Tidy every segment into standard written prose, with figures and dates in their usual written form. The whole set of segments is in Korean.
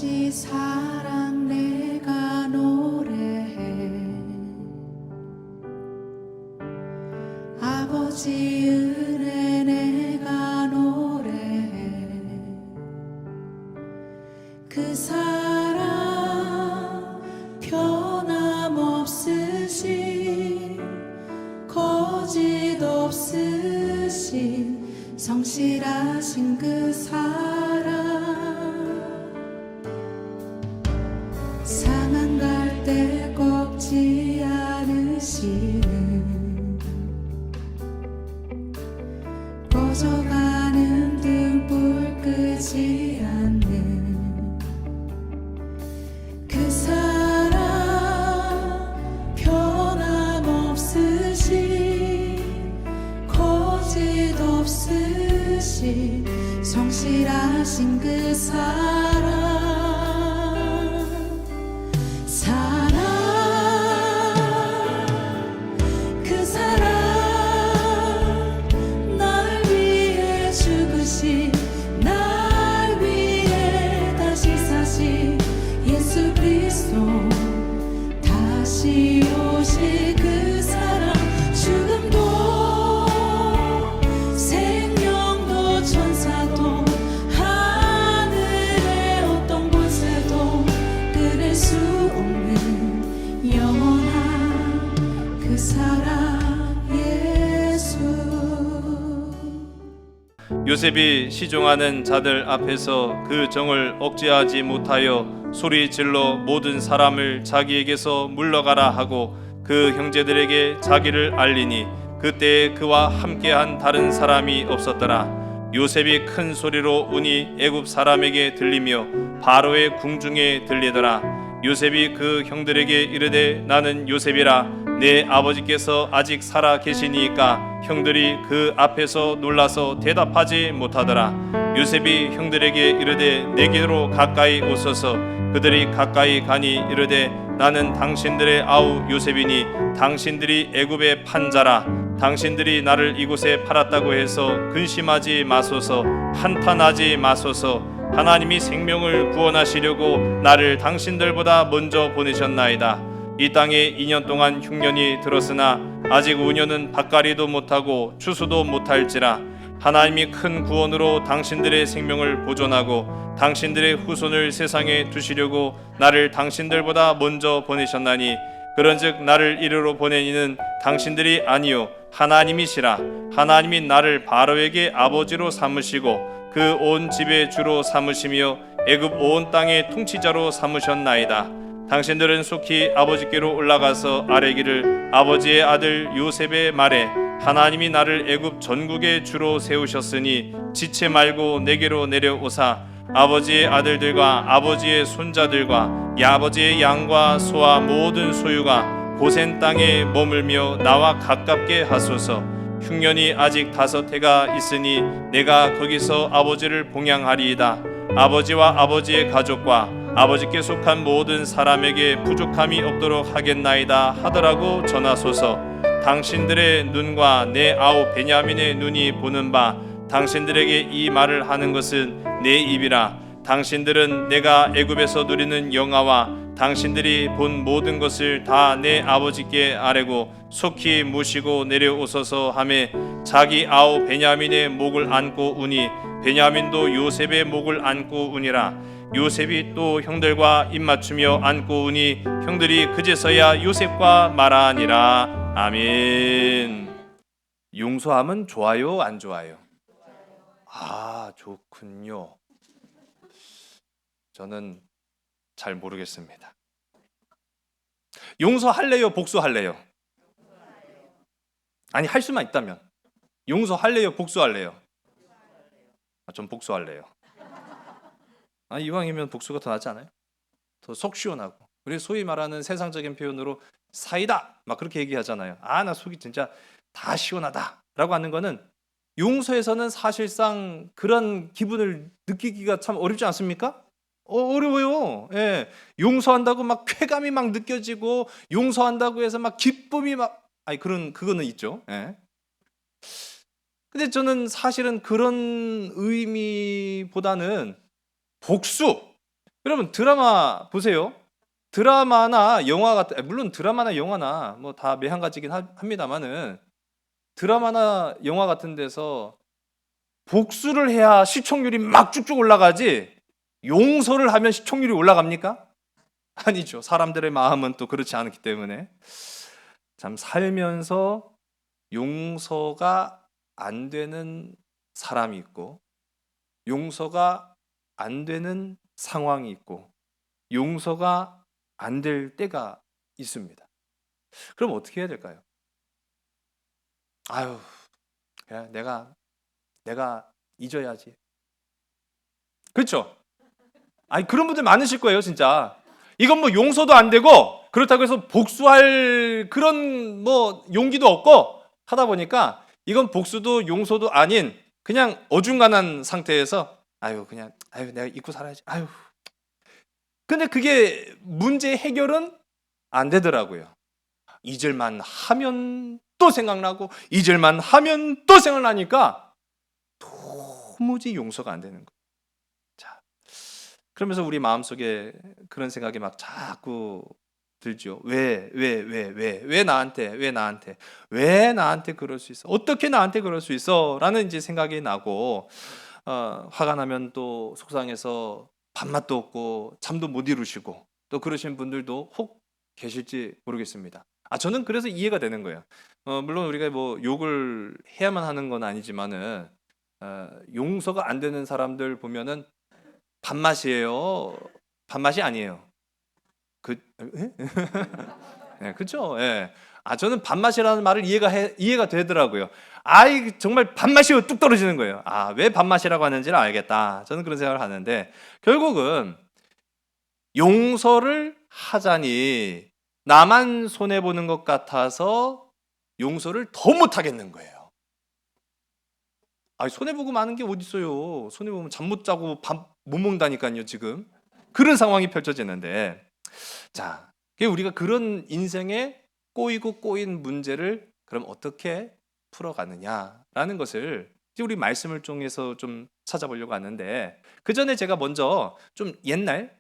아버지 사랑 내가 노래해, 아버지 은혜 내가 노래해. 그 사랑 변함없으신, 거짓 없으신, 성실하신 그 사랑, 상한 갈대 꺾지 않으시는, 꺼져가는 등불 끄지 않는 그 사랑, 변함없으신, 거짓 없으신, 성실하신 그 사랑, 그 사랑, 날 위해 죽으신, 날 위해 다시 사신 예수 그리스도, 다시 오실 그 사랑, 죽음도 생명도 천사도 하늘의 어떤 권세도 끊을 수 없는 영원한 그 사랑 예수. 요셉이 시종하는 자들 앞에서 그 정을 억제하지 못하여 소리 질러 모든 사람을 자기에게서 물러가라 하고 그 형제들에게 자기를 알리니, 그때에 그와 함께한 다른 사람이 없었더라. 요셉이 큰 소리로 우니 애굽 사람에게 들리며 바로의 궁중에 들리더라. 요셉이 그 형들에게 이르되, 나는 요셉이라. 내 아버지께서 아직 살아 계시니까 형들이 그 앞에서 놀라서 대답하지 못하더라. 요셉이 형들에게 이르되, 내게로 가까이 오소서. 그들이 가까이 가니 이르되, 나는 당신들의 아우 요셉이니 당신들이 애굽의 판자라. 당신들이 나를 이곳에 팔았다고 해서 근심하지 마소서, 한탄하지 마소서. 하나님이 생명을 구원하시려고 나를 당신들보다 먼저 보내셨나이다. 이 땅에 2년 동안 흉년이 들었으나 아직 우녀는 밭갈이도 못하고 추수도 못할지라. 하나님이 큰 구원으로 당신들의 생명을 보존하고 당신들의 후손을 세상에 두시려고 나를 당신들보다 먼저 보내셨나니, 그런즉 나를 이리로 보낸 이는 당신들이 아니요 하나님이시라. 하나님이 나를 바로에게 아버지로 삼으시고 그 온 집의 주로 삼으시며 애굽 온 땅의 통치자로 삼으셨나이다. 당신들은 속히 아버지께로 올라가서 아뢰기를, 아버지의 아들 요셉의 말에 하나님이 나를 애굽 전국의 주로 세우셨으니 지체 말고 내게로 내려오사 아버지의 아들들과 아버지의 손자들과 아버지의 양과 소와 모든 소유가 고센 땅에 머물며 나와 가깝게 하소서. 흉년이 아직 5해가 있으니 내가 거기서 아버지를 봉양하리이다. 아버지와 아버지의 가족과 아버지께 속한 모든 사람에게 부족함이 없도록 하겠나이다 하더라고 전하소서. 당신들의 눈과 내 아우 베냐민의 눈이 보는 바 당신들에게 이 말을 하는 것은 내 입이라. 당신들은 내가 애굽에서 누리는 영화와 당신들이 본 모든 것을 다 내 아버지께 아뢰고 속히 모시고 내려오소서 하매, 자기 아우 베냐민의 목을 안고 우니 베냐민도 요셉의 목을 안고 우니라. 요셉이 또 형들과 입맞추며 안고 우니 형들이 그제서야 요셉과 말하니라. 아멘. 용서함은 좋아요, 안 좋아요? 아, 좋군요. 저는 잘 모르겠습니다. 용서할래요, 복수할래요? 아니, 할 수만 있다면 용서할래요, 복수할래요? 전 복수할래요. 이왕이면 복수가 더 낫지 않아요? 더 속 시원하고. 우리 소위 말하는 세상적인 표현으로 사이다 막 그렇게 얘기하잖아요. 나 속이 진짜 다 시원하다 라고 하는 거는, 용서에서는 사실상 그런 기분을 느끼기가 참 어렵지 않습니까? 어려워요. 예. 용서한다고 막 쾌감이 막 느껴지고, 용서한다고 해서 막 기쁨이 막, 그거는 있죠. 예. 근데 저는 사실은 그런 의미보다는 복수, 여러분 드라마 보세요. 드라마나 영화 같은, 물론 드라마나 영화나 뭐 다 매한가지긴 합니다만은, 드라마나 영화 같은 데서 복수를 해야 시청률이 막 쭉쭉 올라가지 용서를 하면 시청률이 올라갑니까? 아니죠. 사람들의 마음은 또 그렇지 않기 때문에. 참 살면서 용서가 안 되는 사람이 있고, 용서가 안 되는 상황이 있고, 용서가 안 될 때가 있습니다. 그럼 어떻게 해야 될까요? 아유, 그냥 내가 잊어야지. 그렇죠? 아니, 그런 분들 많으실 거예요, 진짜. 이건 뭐 용서도 안 되고, 그렇다고 해서 복수할 그런 뭐 용기도 없고 하다 보니까, 이건 복수도 용서도 아닌 그냥 어중간한 상태에서, 아유 내가 잊고 살아야지. 아유. 근데 그게 문제 해결은 안 되더라고요. 잊을만 하면 또 생각나고, 잊을만 하면 또 생각나니까 도무지 용서가 안 되는 거예요. 자, 그러면서 우리 마음속에 그런 생각이 막 자꾸 들죠. 왜 나한테 그럴 수 있어? 어떻게 나한테 그럴 수 있어? 라는 이제 생각이 나고, 화가 나면 또 속상해서 밥맛도 없고 잠도 못 이루시고, 또 그러신 분들도 혹 계실지 모르겠습니다. 저는 그래서 이해가 되는 거예요. 물론 우리가 뭐 욕을 해야만 하는 건 아니지만은, 용서가 안 되는 사람들 보면은 밥맛이에요. 밥맛이 아니에요. 네, 그렇죠. 예. 저는 밥맛이라는 말을 이해가 되더라고요. 정말 밥맛이 뚝 떨어지는 거예요. 왜 밥맛이라고 하는지를 알겠다. 저는 그런 생각을 하는데, 결국은 용서를 하자니 나만 손해 보는 것 같아서 용서를 더 못 하겠는 거예요. 손해 보고 마는 게 어디 있어요? 손해 보면 잠 못 자고 밥 못 먹는다니까요, 지금. 그런 상황이 펼쳐지는데, 자, 우리가 그런 인생에 꼬인 문제를 그럼 어떻게 풀어가느냐라는 것을 이제 우리 말씀을 통해서 좀 찾아보려고 하는데, 그 전에 제가 먼저 좀 옛날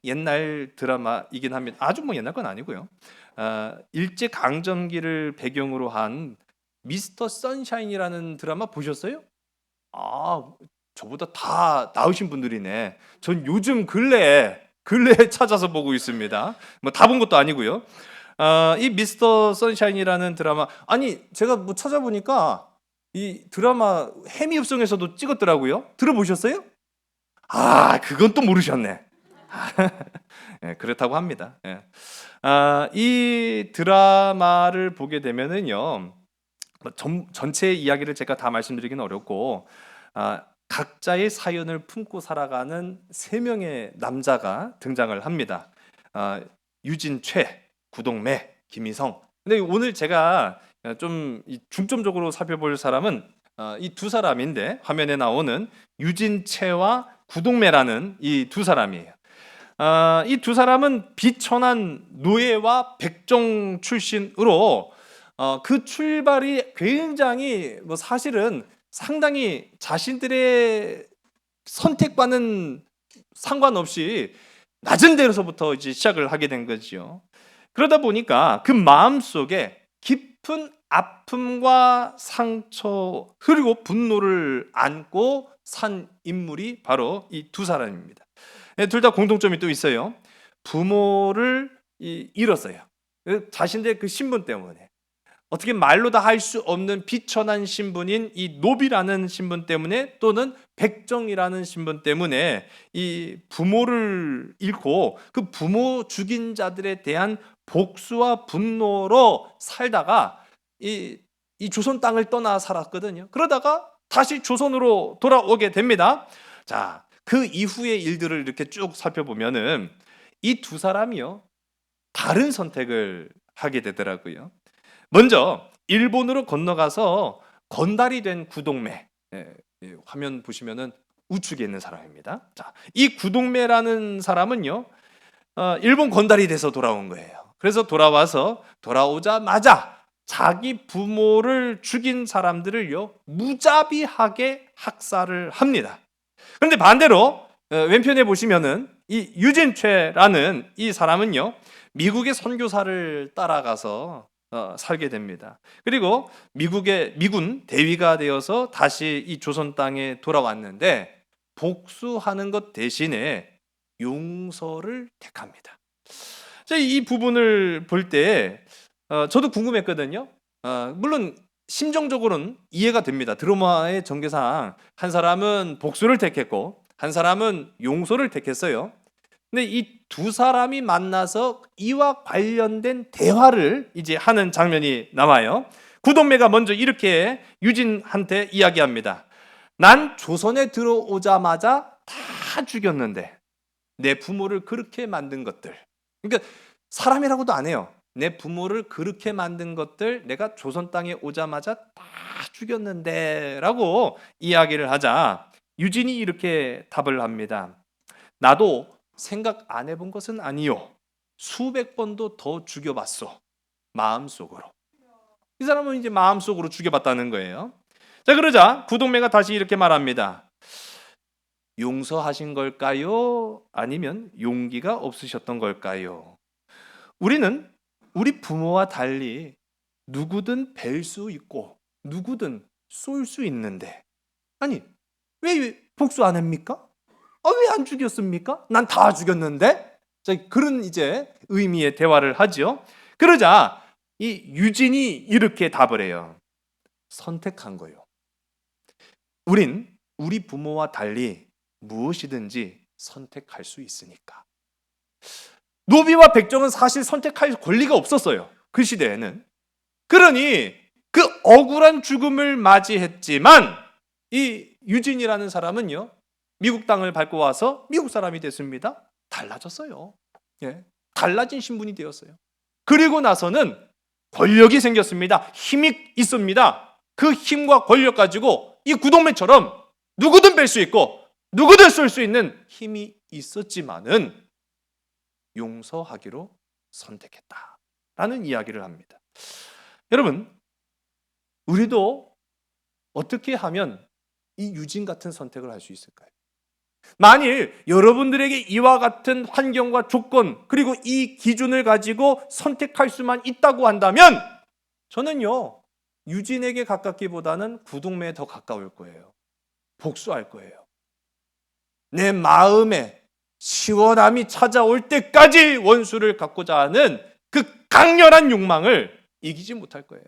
드라마이긴 합니다. 아주 뭐 옛날 건 아니고요. 일제 강점기를 배경으로 한 미스터 선샤인이라는 드라마 보셨어요? 저보다 다 나으신 분들이네. 전 요즘 근래에 찾아서 보고 있습니다. 뭐 다 본 것도 아니고요. 이 미스터 선샤인이라는 드라마, 제가 뭐 찾아보니까 이 드라마 해미읍성에서도 찍었더라고요. 들어보셨어요? 그건 또 모르셨네. 예, 그렇다고 합니다. 예. 이 드라마를 보게 되면은요, 전체 이야기를 제가 다 말씀드리기는 어렵고, 각자의 사연을 품고 살아가는 세 명의 남자가 등장을 합니다. 유진최, 구동매, 김희성. 근데 오늘 제가 좀 중점적으로 살펴볼 사람은 이 두 사람인데, 화면에 나오는 유진채와 구동매라는 이 두 사람이에요. 이 두 사람은 비천한 노예와 백정 출신으로, 그 출발이 굉장히 뭐 사실은 상당히 자신들의 선택과는 상관없이 낮은 데서부터 이제 시작을 하게 된 거죠. 그러다 보니까 그 마음속에 깊은 아픔과 상처, 그리고 분노를 안고 산 인물이 바로 이 두 사람입니다. 둘 다 공통점이 또 있어요. 부모를 잃었어요. 자신들의 그 신분 때문에. 어떻게 말로 다 할 수 없는 비천한 신분인 이 노비라는 신분 때문에, 또는 백정이라는 신분 때문에 이 부모를 잃고, 그 부모 죽인 자들에 대한 복수와 분노로 살다가 이 조선 땅을 떠나 살았거든요. 그러다가 다시 조선으로 돌아오게 됩니다. 자, 그 이후의 일들을 이렇게 쭉 살펴보면은 이 두 사람이요, 다른 선택을 하게 되더라고요. 먼저 일본으로 건너가서 건달이 된 구동매, 화면 보시면은 우측에 있는 사람입니다. 자, 이 구동매라는 사람은요, 일본 건달이 돼서 돌아온 거예요. 그래서 돌아오자마자 자기 부모를 죽인 사람들을요, 무자비하게 학살을 합니다. 그런데 반대로 왼편에 보시면은 이 유진최라는 이 사람은요, 미국의 선교사를 따라가서 살게 됩니다. 그리고 미국의 미군 대위가 되어서 다시 이 조선 땅에 돌아왔는데 복수하는 것 대신에 용서를 택합니다. 이 부분을 볼 때 저도 궁금했거든요. 물론 심정적으로는 이해가 됩니다. 드라마의 전개상 한 사람은 복수를 택했고 한 사람은 용서를 택했어요. 근데 이 두 사람이 만나서 이와 관련된 대화를 이제 하는 장면이 나와요. 구동매가 먼저 이렇게 유진한테 이야기합니다. 난 조선에 들어오자마자 다 죽였는데 내 부모를 그렇게 만든 것들, 그러니까 사람이라고도 안 해요. 내 부모를 그렇게 만든 것들 내가 조선 땅에 오자마자 다 죽였는데 라고 이야기를 하자 유진이 이렇게 답을 합니다. 나도 생각 안 해본 것은 아니요. 수백 번도 더 죽여봤어. 마음속으로. 이 사람은 이제 마음속으로 죽여봤다는 거예요. 자, 그러자 구동매가 다시 이렇게 말합니다. 용서하신 걸까요? 아니면 용기가 없으셨던 걸까요? 우리는 우리 부모와 달리 누구든 뵐 수 있고 누구든 쏠 수 있는데, 아니 왜 복수 안 합니까? 왜 안 죽였습니까? 난 다 죽였는데. 자, 그런 이제 의미의 대화를 하죠. 그러자 이 유진이 이렇게 답을 해요. 선택한 거예요. 우린 우리 부모와 달리 무엇이든지 선택할 수 있으니까. 노비와 백정은 사실 선택할 권리가 없었어요. 그 시대에는. 그러니 그 억울한 죽음을 맞이했지만 이 유진이라는 사람은요, 미국 땅을 밟고 와서 미국 사람이 됐습니다. 달라졌어요. 예, 달라진 신분이 되었어요. 그리고 나서는 권력이 생겼습니다. 힘이 있습니다. 그 힘과 권력 가지고 이 구동매처럼 누구든 뵐 수 있고 누구든 쏠 수 있는 힘이 있었지만은 용서하기로 선택했다라는 이야기를 합니다. 여러분, 우리도 어떻게 하면 이 유진 같은 선택을 할 수 있을까요? 만일 여러분들에게 이와 같은 환경과 조건 그리고 이 기준을 가지고 선택할 수만 있다고 한다면 저는요, 유진에게 가깝기보다는 구동매에 더 가까울 거예요. 복수할 거예요. 내 마음에 시원함이 찾아올 때까지 원수를 갚고자 하는 그 강렬한 욕망을 이기지 못할 거예요.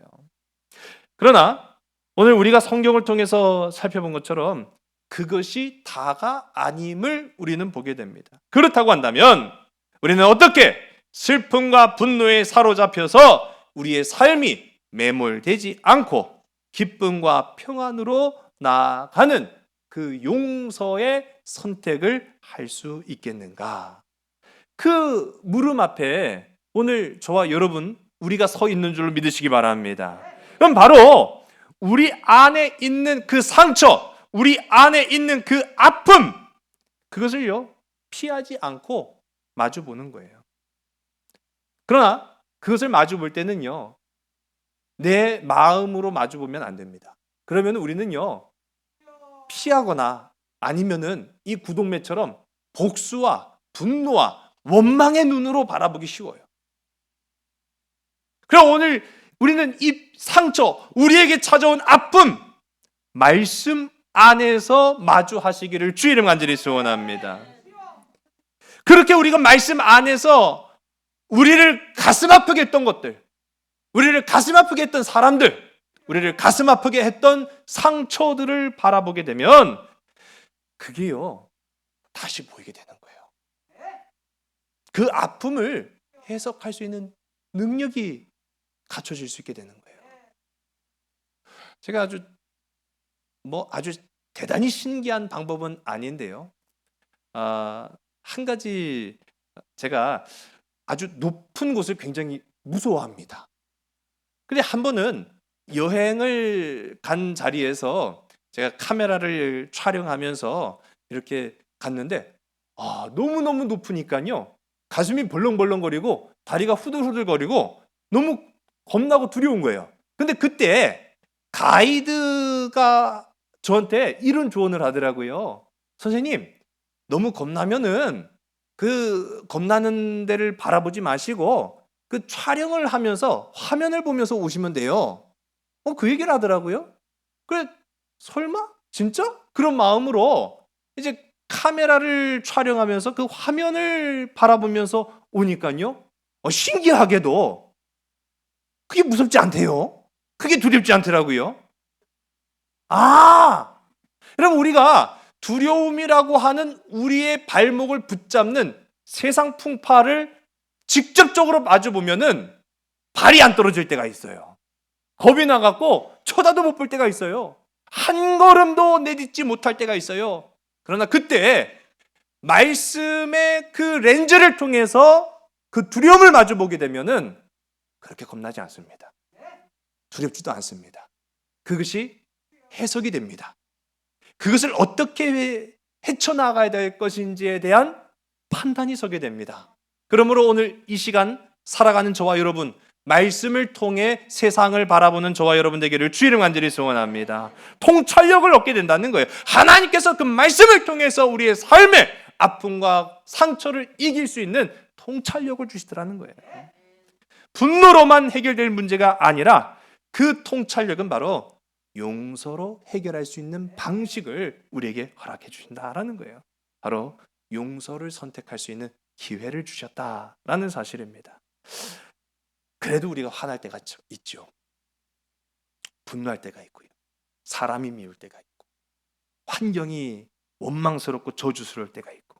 그러나 오늘 우리가 성경을 통해서 살펴본 것처럼 그것이 다가 아님을 우리는 보게 됩니다. 그렇다고 한다면 우리는 어떻게 슬픔과 분노에 사로잡혀서 우리의 삶이 매몰되지 않고 기쁨과 평안으로 나아가는 그 용서의 선택을 할 수 있겠는가? 그 물음 앞에 오늘 저와 여러분 우리가 서 있는 줄로 믿으시기 바랍니다. 그럼 바로 우리 안에 있는 그 상처, 우리 안에 있는 그 아픔, 그것을요 피하지 않고 마주 보는 거예요. 그러나 그것을 마주 볼 때는요 내 마음으로 마주 보면 안 됩니다. 그러면 우리는요 피하거나 아니면은 이 구동매처럼 복수와 분노와 원망의 눈으로 바라보기 쉬워요. 그럼 오늘 우리는 이 상처, 우리에게 찾아온 아픔, 말씀 안에서 마주하시기를 주의 이름 간절히 소원합니다. 그렇게 우리가 말씀 안에서 우리를 가슴 아프게 했던 것들, 우리를 가슴 아프게 했던 사람들, 우리를 가슴 아프게 했던 상처들을 바라보게 되면 그게요 다시 보이게 되는 거예요. 그 아픔을 해석할 수 있는 능력이 갖춰질 수 있게 되는 거예요. 제가 아주 대단히 신기한 방법은 아닌데요. 한 가지 제가 아주 높은 곳을 굉장히 무서워합니다. 근데 한 번은 여행을 간 자리에서 제가 카메라를 촬영하면서 이렇게 갔는데 너무너무 높으니까요 가슴이 벌렁벌렁거리고 다리가 후들후들거리고 너무 겁나고 두려운 거예요. 근데 그때 가이드가 저한테 이런 조언을 하더라고요. 선생님, 너무 겁나면은 그 겁나는 데를 바라보지 마시고 그 촬영을 하면서 화면을 보면서 오시면 돼요. 그 얘기를 하더라고요. 그래, 설마? 진짜? 그런 마음으로 이제 카메라를 촬영하면서 그 화면을 바라보면서 오니까요. 신기하게도 그게 무섭지 않대요. 그게 두렵지 않더라고요. 여러분, 우리가 두려움이라고 하는 우리의 발목을 붙잡는 세상 풍파를 직접적으로 마주보면은 발이 안 떨어질 때가 있어요. 겁이 나갖고 쳐다도 못 볼 때가 있어요. 한 걸음도 내딛지 못할 때가 있어요. 그러나 그때 말씀의 그 렌즈를 통해서 그 두려움을 마주보게 되면은 그렇게 겁나지 않습니다. 두렵지도 않습니다. 그것이 해석이 됩니다. 그것을 어떻게 헤쳐나가야 될 것인지에 대한 판단이 서게 됩니다. 그러므로 오늘 이 시간 살아가는 저와 여러분, 말씀을 통해 세상을 바라보는 저와 여러분 되기를 주의 이름 간절히 소원합니다. 통찰력을 얻게 된다는 거예요. 하나님께서 그 말씀을 통해서 우리의 삶의 아픔과 상처를 이길 수 있는 통찰력을 주시더라는 거예요. 분노로만 해결될 문제가 아니라 그 통찰력은 바로 용서로 해결할 수 있는 방식을 우리에게 허락해 주신다라는 거예요. 바로 용서를 선택할 수 있는 기회를 주셨다라는 사실입니다. 그래도 우리가 화날 때가 있죠. 분노할 때가 있고요. 사람이 미울 때가 있고, 환경이 원망스럽고 저주스러울 때가 있고,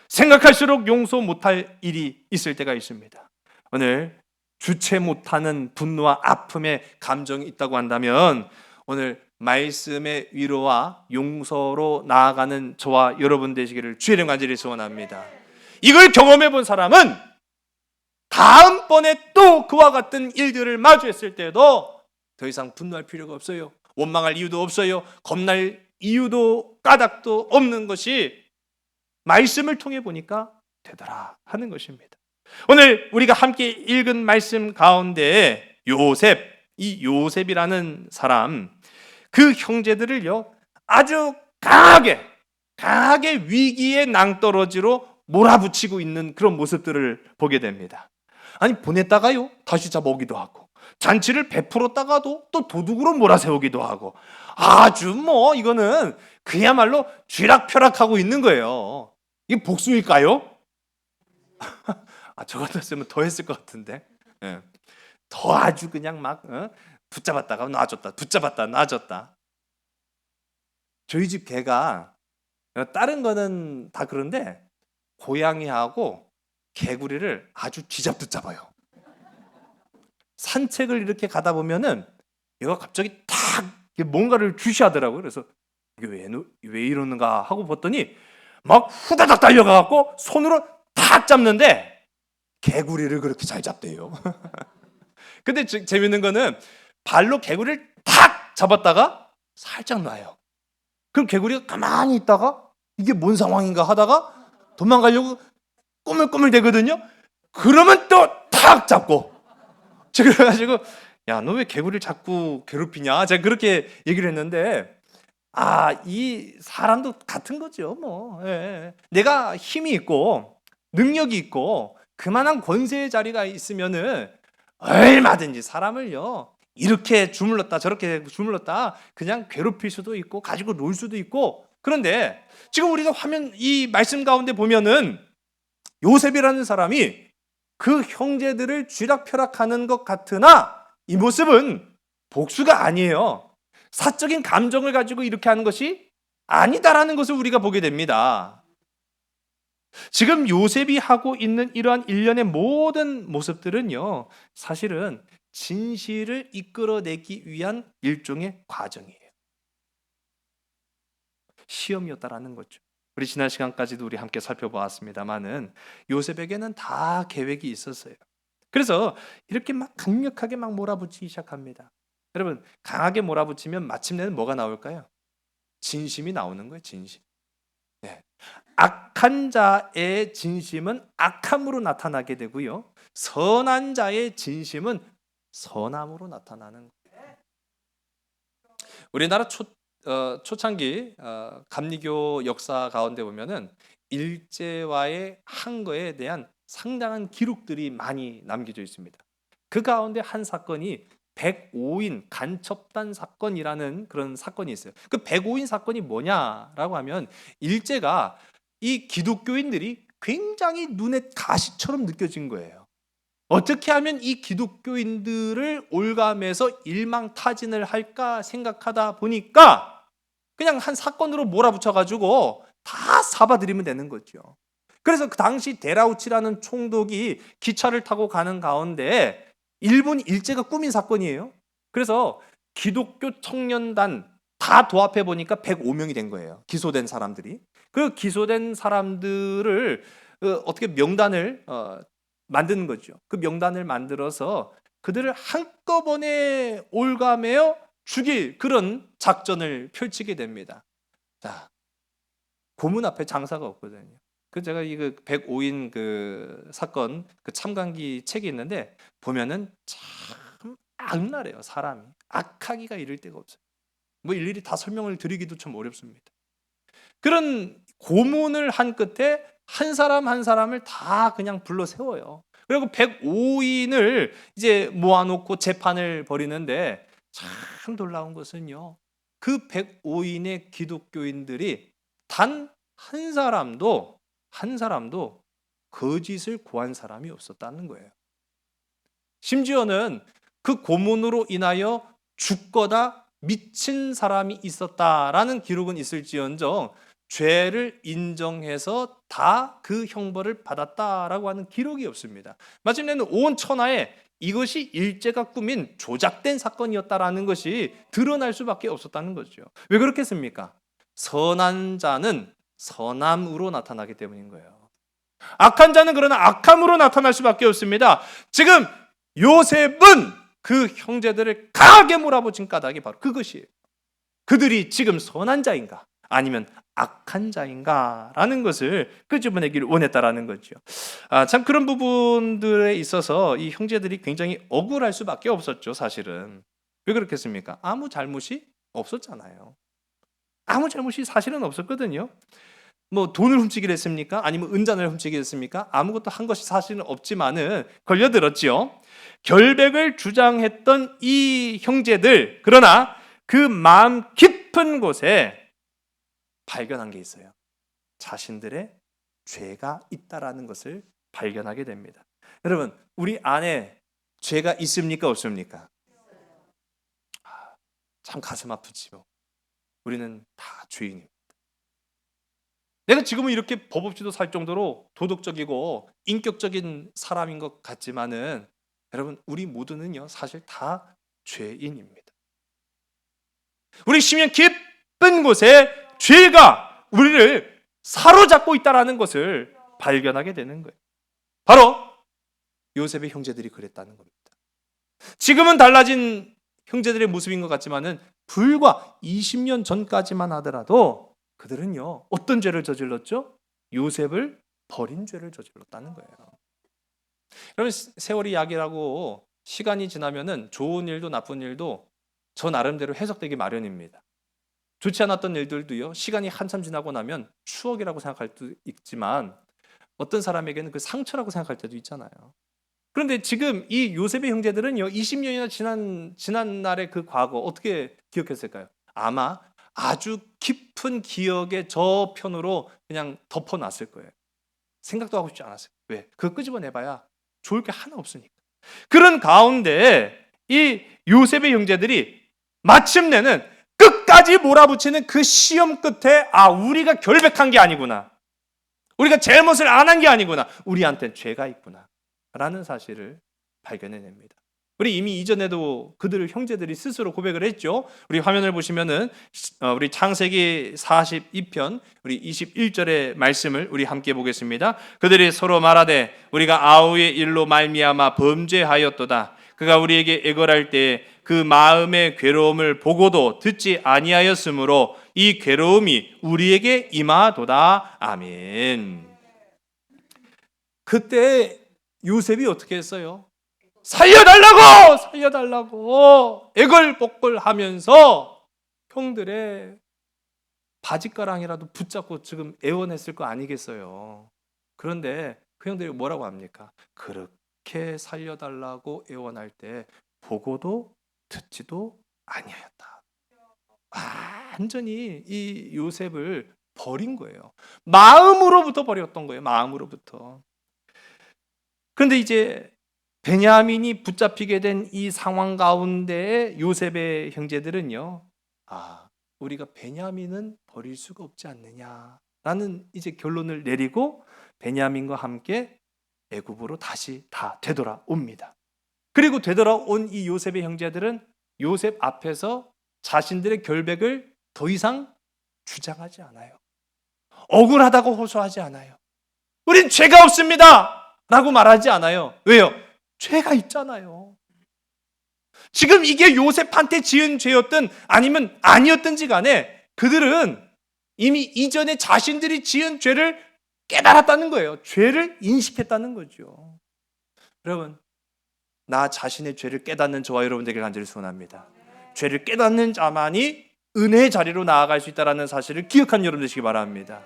생각할수록 용서 못할 일이 있을 때가 있습니다. 오늘 주체 못하는 분노와 아픔의 감정이 있다고 한다면 오늘 말씀의 위로와 용서로 나아가는 저와 여러분 되시기를 주의 이름 간절히 소원합니다. 이걸 경험해 본 사람은 다음번에 또 그와 같은 일들을 마주했을 때도 더 이상 분노할 필요가 없어요. 원망할 이유도 없어요. 겁날 이유도 까닭도 없는 것이 말씀을 통해 보니까 되더라 하는 것입니다. 오늘 우리가 함께 읽은 말씀 가운데 이 요셉이라는 사람, 그 형제들을요 아주 강하게 위기의 낭떠러지로 몰아붙이고 있는 그런 모습들을 보게 됩니다. 아니, 보냈다가요 다시 잡아오기도 하고, 잔치를 베풀었다가도 또 도둑으로 몰아세우기도 하고, 아주 이거는 그야말로 쥐락펴락하고 있는 거예요. 이게 복수일까요? 저 같았으면 더 했을 것 같은데. 더 아주 그냥 막 붙잡았다가 놔줬다, 붙잡았다 놔줬다. 저희 집 개가, 다른 거는 다 그런데 고양이하고 개구리를 아주 쥐잡듯 잡아요. 산책을 이렇게 가다 보면은 얘가 갑자기 탁 뭔가를 주시하더라고요. 그래서 이게 왜 이러는가 하고 봤더니 막 후다닥 달려가갖고 손으로 탁 잡는데 개구리를 그렇게 잘 잡대요. 근데 재밌는 거는 발로 개구리를 탁 잡았다가 살짝 놔요. 그럼 개구리가 가만히 있다가 이게 뭔 상황인가 하다가 도망가려고 꼬물꼬물 대거든요. 그러면 또 탁 잡고. 제가 그래가지고 야, 너 왜 개구리를 자꾸 괴롭히냐? 제가 그렇게 얘기를 했는데, 이 사람도 같은 거죠. 내가 힘이 있고 능력이 있고 그만한 권세의 자리가 있으면은 얼마든지 사람을요 이렇게 주물렀다 저렇게 주물렀다 그냥 괴롭힐 수도 있고 가지고 놀 수도 있고. 그런데 지금 우리가 이 말씀 가운데 보면은 요셉이라는 사람이 그 형제들을 쥐락펴락하는 것 같으나 이 모습은 복수가 아니에요. 사적인 감정을 가지고 이렇게 하는 것이 아니다라는 것을 우리가 보게 됩니다. 지금 요셉이 하고 있는 이러한 일련의 모든 모습들은요 사실은 진실을 이끌어내기 위한 일종의 과정이에요. 시험이었다라는 거죠. 우리 지난 시간까지도 우리 함께 살펴보았습니다만은 요셉에게는 다 계획이 있었어요. 그래서 이렇게 막 강력하게 막 몰아붙이기 시작합니다. 여러분, 강하게 몰아붙이면 마침내는 뭐가 나올까요? 진심이 나오는 거예요. 진심. 악한 자의 진심은 악함으로 나타나게 되고요, 선한 자의 진심은 선함으로 나타나는 거예요. 우리나라 초창기 감리교 역사 가운데 보면은 일제와의 한 거에 대한 상당한 기록들이 많이 남겨져 있습니다. 그 가운데 한 사건이 105인 간첩단 사건이라는 그런 사건이 있어요. 그 105인 사건이 뭐냐라고 하면 일제가 이 기독교인들이 굉장히 눈에 가시처럼 느껴진 거예요. 어떻게 하면 이 기독교인들을 올감해서 일망타진을 할까 생각하다 보니까 그냥 한 사건으로 몰아붙여가지고 다 잡아들이면 되는 거죠. 그래서 그 당시 데라우치라는 총독이 기차를 타고 가는 가운데 일본 일제가 꾸민 사건이에요. 그래서 기독교 청년단 다 도합해 보니까 105명이 된 거예요. 기소된 사람들이. 그 기소된 사람들을 어떻게 명단을 만드는 거죠. 그 명단을 만들어서 그들을 한꺼번에 올가매어 죽일 그런 작전을 펼치게 됩니다. 자, 고문 앞에 장사가 없거든요. 그 제가 이거 105인 그 사건 그 참관기 책이 있는데 보면은 참 악랄해요. 사람이 악하기가 이를 데가 없어요. 뭐 일일이 다 설명을 드리기도 좀 어렵습니다. 그런 고문을 한 끝에 한 사람 한 사람을 다 그냥 불러 세워요. 그리고 105인을 이제 모아놓고 재판을 벌이는데 참 놀라운 것은요. 그 105인의 기독교인들이 단 한 사람도 거짓을 고한 사람이 없었다는 거예요. 심지어는 그 고문으로 인하여 죽거나 미친 사람이 있었다라는 기록은 있을지언정 죄를 인정해서 다 그 형벌을 받았다라고 하는 기록이 없습니다. 마침내는 온 천하에 이것이 일제가 꾸민 조작된 사건이었다라는 것이 드러날 수밖에 없었다는 거죠. 왜 그렇겠습니까? 선한 자는 선함으로 나타나기 때문인 거예요. 악한 자는 그러나 악함으로 나타날 수밖에 없습니다. 지금 요셉은 그 형제들을 강하게 몰아붙인 까닭이 바로 그것이에요. 그들이 지금 선한 자인가 아니면 악한 자인가라는 것을 끄집어내기를 원했다라는 거죠. 참 그런 부분들에 있어서 이 형제들이 굉장히 억울할 수밖에 없었죠. 사실은 왜 그렇겠습니까? 아무 잘못이 없었잖아요. 아무 잘못이 사실은 없었거든요. 뭐 돈을 훔치기를 했습니까? 아니면 은잔을 훔치기를 했습니까? 아무것도 한 것이 사실은 없지만은 걸려들었죠. 결백을 주장했던 이 형제들, 그러나 그 마음 깊은 곳에 발견한 게 있어요. 자신들의 죄가 있다라는 것을 발견하게 됩니다. 여러분, 우리 안에 죄가 있습니까? 없습니까? 참 가슴 아프지요. 우리는 다 죄인입니다. 내가 지금은 이렇게 법 없이도 살 정도로 도덕적이고 인격적인 사람인 것 같지만은 여러분, 우리 모두는요 사실 다 죄인입니다. 우리 심령 깊은 곳에 죄가 우리를 사로잡고 있다는 것을 발견하게 되는 거예요. 바로 요셉의 형제들이 그랬다는 겁니다. 지금은 달라진 형제들의 모습인 것 같지만은 불과 20년 전까지만 하더라도 그들은요 어떤 죄를 저질렀죠? 요셉을 버린 죄를 저질렀다는 거예요. 그러면 세월이 약이라고 시간이 지나면은 좋은 일도 나쁜 일도 저 나름대로 해석되기 마련입니다. 좋지 않았던 일들도요 시간이 한참 지나고 나면 추억이라고 생각할 수도 있지만 어떤 사람에게는 그 상처라고 생각할 때도 있잖아요. 그런데 지금 이 요셉의 형제들은요 20년이나 지난 날의 그 과거 어떻게 기억했을까요? 아마 아주 깊은 기억의 저편으로 그냥 덮어놨을 거예요. 생각도 하고 싶지 않았어요. 왜? 그거 끄집어내봐야 좋을 게 하나 없으니까. 그런 가운데 이 요셉의 형제들이 마침내는 끝까지 몰아붙이는 그 시험 끝에 우리가 결백한 게 아니구나. 우리가 잘못을 안 한 게 아니구나. 우리한테는 죄가 있구나. 라는 사실을 발견해냅니다. 우리 이미 이전에도 그들 형제들이 스스로 고백을 했죠. 우리 화면을 보시면은 우리 창세기 42편 우리 21절의 말씀을 우리 함께 보겠습니다. 그들이 서로 말하되 우리가 아우의 일로 말미암아 범죄하였도다. 그가 우리에게 애걸할 때 그 마음의 괴로움을 보고도 듣지 아니하였으므로 이 괴로움이 우리에게 임하도다. 아멘. 그때 요셉이 어떻게 했어요? 살려달라고 애걸복걸하면서 형들의 바짓가랑이라도 붙잡고 지금 애원했을 거 아니겠어요. 그런데 그 형들이 뭐라고 합니까? 그렇게 살려달라고 애원할 때 보고도 듣지도 아니하였다. 완전히 이 요셉을 버린 거예요. 마음으로부터 버렸던 거예요. 마음으로부터. 그런데 이제 베냐민이 붙잡히게 된 이 상황 가운데 요셉의 형제들은요, 우리가 베냐민은 버릴 수가 없지 않느냐라는 이제 결론을 내리고 베냐민과 함께 애굽으로 다시 다 되돌아옵니다. 그리고 되돌아온 이 요셉의 형제들은 요셉 앞에서 자신들의 결백을 더 이상 주장하지 않아요. 억울하다고 호소하지 않아요. 우린 죄가 없습니다 라고 말하지 않아요. 왜요? 죄가 있잖아요. 지금 이게 요셉한테 지은 죄였든 아니면 아니었든지 간에 그들은 이미 이전에 자신들이 지은 죄를 깨달았다는 거예요. 죄를 인식했다는 거죠. 여러분, 나 자신의 죄를 깨닫는 저와 여러분들에게 간절히 소원합니다. 죄를 깨닫는 자만이 은혜의 자리로 나아갈 수 있다는 사실을 기억한 여러분 되시기 바랍니다.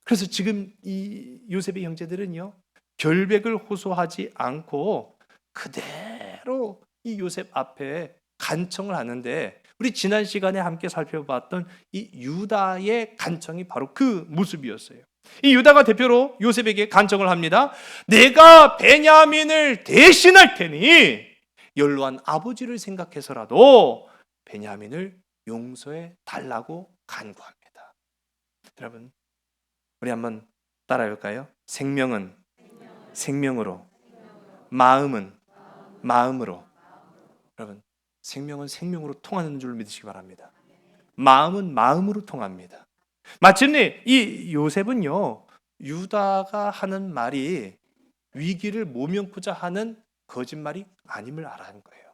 그래서 지금 이 요셉의 형제들은요, 결백을 호소하지 않고 그대로 이 요셉 앞에 간청을 하는데, 우리 지난 시간에 함께 살펴봤던 이 유다의 간청이 바로 그 모습이었어요. 이 유다가 대표로 요셉에게 간청을 합니다. 내가 베냐민을 대신할 테니 연로한 아버지를 생각해서라도 베냐민을 용서해 달라고 간구합니다. 여러분, 우리 한번 따라해볼까요? 생명은 생명으로, 마음은 마음으로. 여러분, 생명은 생명으로 통하는 줄 믿으시기 바랍니다. 마음은 마음으로 통합니다. 마침내 이 요셉은요, 유다가 하는 말이 위기를 모면고자 하는 거짓말이 아님을 알아낸 거예요.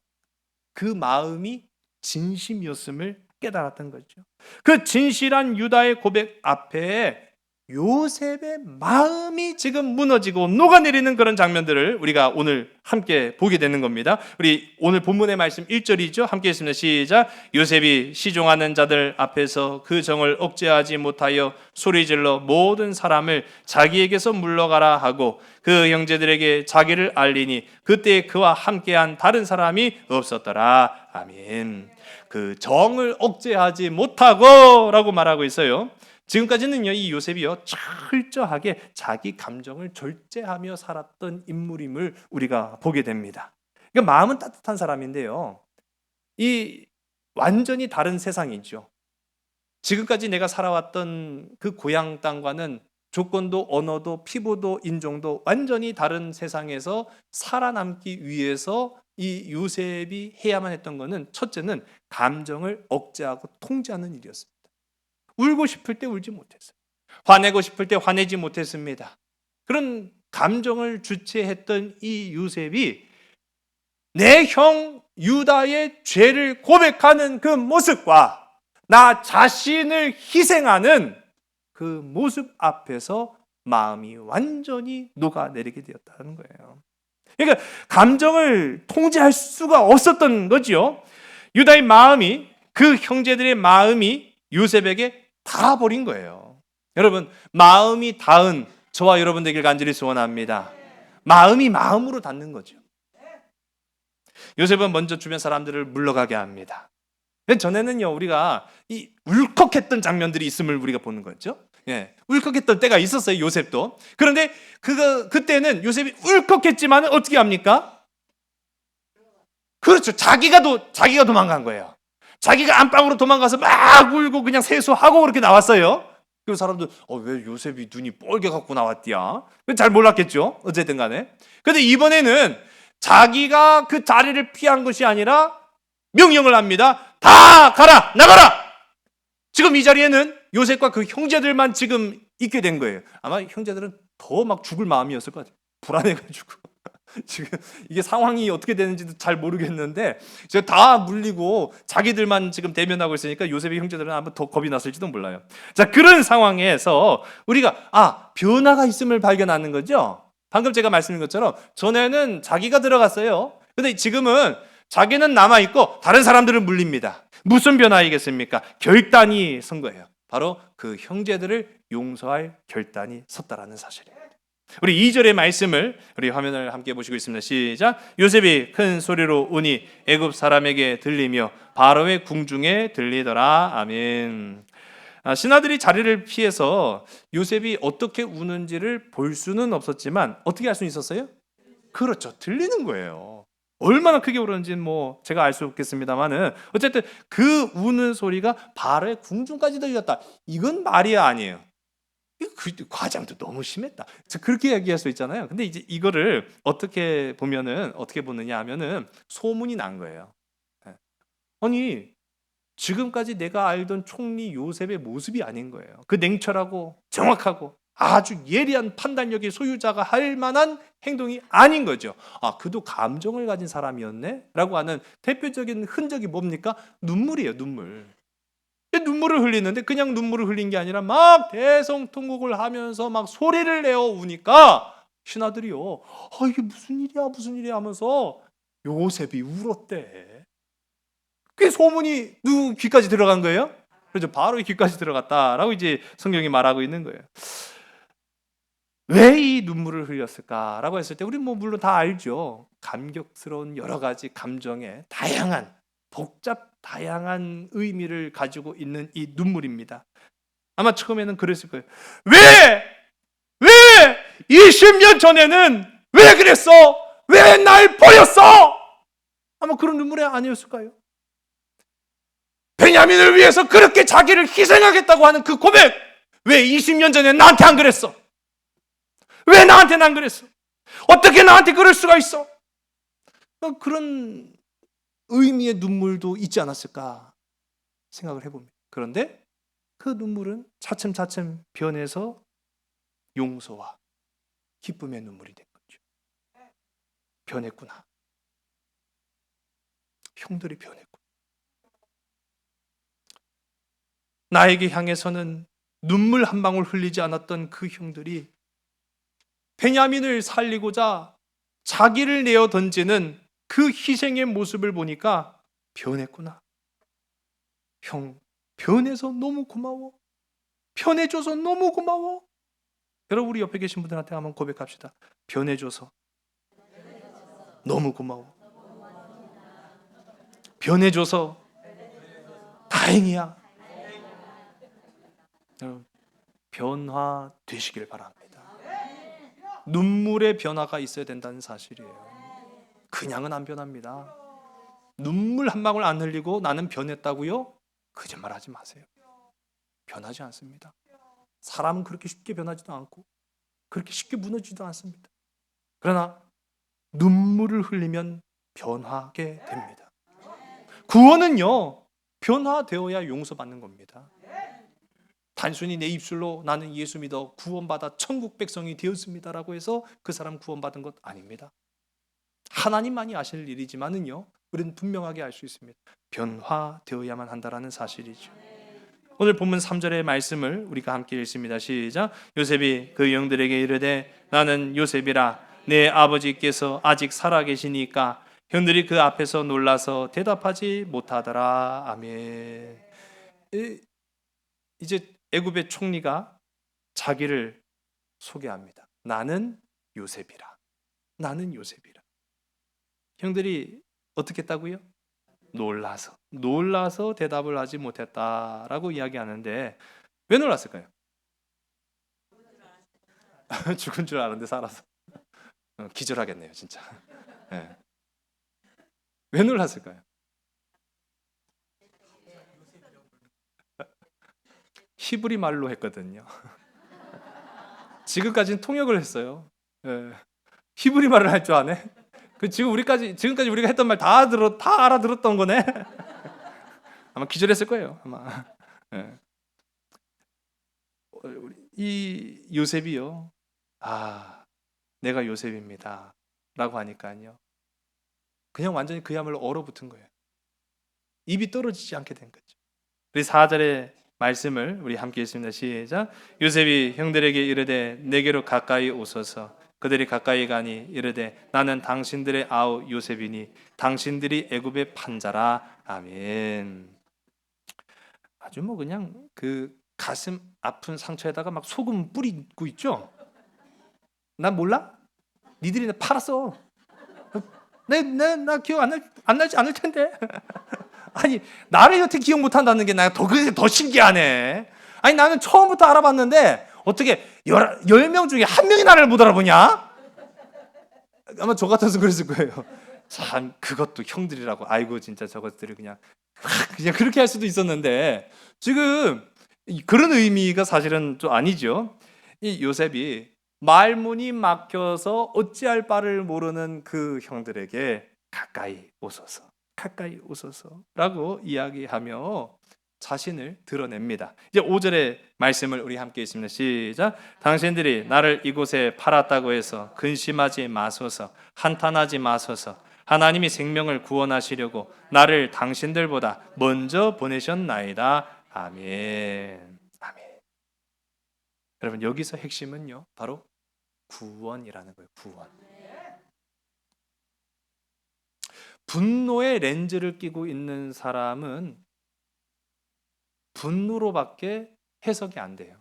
그 마음이 진심이었음을 깨달았던 거죠. 그 진실한 유다의 고백 앞에 요셉의 마음이 지금 무너지고 녹아내리는 그런 장면들을 우리가 오늘 함께 보게 되는 겁니다. 우리 오늘 본문의 말씀 1절이죠. 함께 했습니다. 시작. 요셉이 시종하는 자들 앞에서 그 정을 억제하지 못하여 소리질러 모든 사람을 자기에게서 물러가라 하고 그 형제들에게 자기를 알리니 그때 그와 함께한 다른 사람이 없었더라. 아멘. 그 정을 억제하지 못하고 라고 말하고 있어요. 지금까지는요, 이 요셉이요, 철저하게 자기 감정을 절제하며 살았던 인물임을 우리가 보게 됩니다. 그러니까 마음은 따뜻한 사람인데요, 이 완전히 다른 세상이죠. 지금까지 내가 살아왔던 그 고향 땅과는 조건도 언어도 피부도 인종도 완전히 다른 세상에서 살아남기 위해서 이 요셉이 해야만 했던 것은, 첫째는 감정을 억제하고 통제하는 일이었습니다. 울고 싶을 때 울지 못했어요. 화내고 싶을 때 화내지 못했습니다. 그런 감정을 주체했던 이 요셉이 내 형 유다의 죄를 고백하는 그 모습과 나 자신을 희생하는 그 모습 앞에서 마음이 완전히 녹아내리게 되었다는 거예요. 그러니까 감정을 통제할 수가 없었던 거지요. 유다의 마음이, 그 형제들의 마음이 요셉에게 닿아버린 거예요. 여러분, 마음이 닿은 저와 여러분 되길 간절히 소원합니다. 마음이 마음으로 닿는 거죠. 요셉은 먼저 주변 사람들을 물러가게 합니다. 전에는요, 우리가 이 울컥했던 장면들이 있음을 우리가 보는 거죠. 예, 울컥했던 때가 있었어요, 요셉도. 그런데 그때는 요셉이 울컥했지만 어떻게 합니까? 그렇죠. 자기가 도망간 거예요. 자기가 안방으로 도망가서 막 울고 그냥 세수하고 그렇게 나왔어요. 그 사람들 왜 요셉이 눈이 뻘게 갖고 나왔디야? 잘 몰랐겠죠. 어쨌든 간에. 근데 이번에는 자기가 그 자리를 피한 것이 아니라 명령을 합니다. 다 가라! 나가라! 지금 이 자리에는 요셉과 그 형제들만 지금 있게 된 거예요. 아마 형제들은 더 막 죽을 마음이었을 것 같아요. 불안해가지고. 지금 이게 상황이 어떻게 되는지도 잘 모르겠는데 지금 다 물리고 자기들만 지금 대면하고 있으니까 요셉의 형제들은 아마 더 겁이 났을지도 몰라요. 자, 그런 상황에서 우리가 변화가 있음을 발견하는 거죠. 방금 제가 말씀드린 것처럼 전에는 자기가 들어갔어요. 근데 지금은 자기는 남아있고 다른 사람들은 물립니다. 무슨 변화이겠습니까? 결단이 선 거예요. 바로 그 형제들을 용서할 결단이 섰다라는 사실입니다. 우리 2절의 말씀을 우리 화면을 함께 보시고 있습니다. 시작. 요셉이 큰 소리로 우니 애굽 사람에게 들리며 바로의 궁중에 들리더라. 아멘. 신하들이 자리를 피해서 요셉이 어떻게 우는지를 볼 수는 없었지만 어떻게 할 수 있었어요? 그렇죠. 들리는 거예요. 얼마나 크게 울었는지는 뭐 제가 알 수 없겠습니다만은 어쨌든 그 우는 소리가 바로의 궁중까지 들렸다. 이건 말이 아니에요. 그 과장도 너무 심했다. 그렇게 얘기할 수 있잖아요. 근데 이제 이거를 어떻게 보면은 어떻게 보느냐 하면은 소문이 난 거예요. 아니 지금까지 내가 알던 총리 요셉의 모습이 아닌 거예요. 그 냉철하고 정확하고 아주 예리한 판단력의 소유자가 할 만한 행동이 아닌 거죠. 아, 그도 감정을 가진 사람이었네? 라고 하는 대표적인 흔적이 뭡니까? 눈물이에요, 눈물. 눈물을 흘리는데 그냥 눈물을 흘린 게 아니라 막 대성통곡을 하면서 막 소리를 내어 우니까 신하들이요. 이게 무슨 일이야, 무슨 일이야 하면서 요셉이 울었대. 그게 소문이 누구 귀까지 들어간 거예요? 그렇죠. 바로 귀까지 들어갔다라고 이제 성경이 말하고 있는 거예요. 왜 이 눈물을 흘렸을까라고 했을 때 우리 뭐 물론 다 알죠. 감격스러운 여러 가지 감정의 다양한 다양한 의미를 가지고 있는 이 눈물입니다. 아마 처음에는 그랬을 거예요. 왜 20년 전에는 왜 그랬어? 왜 날 버렸어? 아마 그런 눈물이 아니었을까요? 베냐민을 위해서 그렇게 자기를 희생하겠다고 하는 그 고백, 왜 20년 전에 나한테 안 그랬어? 왜 나한테는 안 그랬어? 어떻게 나한테 그럴 수가 있어? 그런 의미의 눈물도 있지 않았을까 생각을 해봅니다. 그런데 그 눈물은 차츰차츰 변해서 용서와 기쁨의 눈물이 된 거죠. 변했구나. 형들이 변했구나. 나에게 향해서는 눈물 한 방울 흘리지 않았던 그 형들이 베냐민을 살리고자 자기를 내어 던지는 그 희생의 모습을 보니까 변했구나. 형, 변해서 너무 고마워. 변해줘서 너무 고마워. 여러분 우리 옆에 계신 분들한테 한번 고백합시다. 변해줘서 너무 고마워. 변해줘서 다행이야. 여러분 변화되시길 바랍니다. 눈물의 변화가 있어야 된다는 사실이에요. 그냥은 안 변합니다. 눈물 한 방울 안 흘리고 나는 변했다고요? 거짓말하지 마세요. 변하지 않습니다. 사람은 그렇게 쉽게 변하지도 않고 그렇게 쉽게 무너지지도 않습니다. 그러나 눈물을 흘리면 변하게 됩니다. 구원은요, 변화되어야 용서받는 겁니다. 단순히 내 입술로 나는 예수 믿어 구원받아 천국 백성이 되었습니다라고 해서 그 사람 구원받은 것 아닙니다. 하나님만이 아실 일이지만은요, 우리는 분명하게 알 수 있습니다. 변화되어야만 한다라는 사실이죠. 오늘 본문 3절의 말씀을 우리가 함께 읽습니다. 시작. 요셉이 그 영들에게 이르되 나는 요셉이라 내 아버지께서 아직 살아계시니까 형들이 그 앞에서 놀라서 대답하지 못하더라. 아멘. 이제 애굽의 총리가 자기를 소개합니다. 나는 요셉이라. 나는 요셉이라. 형들이 어떻게 했다고요? 놀라서 대답을 하지 못했다라고 이야기하는데 왜 놀랐을까요? 죽은 줄 알았는데 살아서 기절하겠네요 진짜. 네. 왜 놀랐을까요? 히브리 말로 했거든요. 지금까지는 통역을 했어요. 네. 히브리 말을 할 줄 아네. 지금까지 우리가 했던 말 다 알아들었던 거네. 아마 기절했을 거예요. 아마. 네. 이 요셉이요. 내가 요셉입니다라고 하니까요. 그냥 완전히 그야말로 얼어붙은 거예요. 입이 떨어지지 않게 된 거죠. 우리 4절의 말씀을 우리 함께 읽습니다. 시작. 요셉이 형들에게 이르되 내게로 가까이 오소서. 그들이 가까이 가니 이르되 나는 당신들의 아우 요셉이니 당신들이 애굽의 판자라. 아멘. 아주 그냥 그 가슴 아픈 상처에다가 막 소금 뿌리고 있죠. 난 몰라? 니들이 나 팔았어. 나 기억 안 나지 않을 텐데. 아니 나를 여태 기억 못한다는 게 그게 더 신기하네. 아니 나는 처음부터 알아봤는데 어떻게 10명 중에 한 명이 나를 못 알아보냐? 아마 저 같아서 그랬을 거예요. 참 그것도 형들이라고. 아이고 진짜 저것들이 그냥 그렇게 할 수도 있었는데 지금 그런 의미가 사실은 좀 아니죠. 이 요셉이 말문이 막혀서 어찌할 바를 모르는 그 형들에게 가까이 오소서라고 이야기하며 자신을 드러냅니다. 이제 5절의 말씀을 우리 함께 읽습니다. 시작. 당신들이 나를 이곳에 팔았다고 해서 근심하지 마소서, 한탄하지 마소서. 하나님이 생명을 구원하시려고 나를 당신들보다 먼저 보내셨나이다. 아멘. 아멘. 여러분 여기서 핵심은요 바로 구원이라는 거예요. 구원. 분노의 렌즈를 끼고 있는 사람은 분노로밖에 해석이 안 돼요.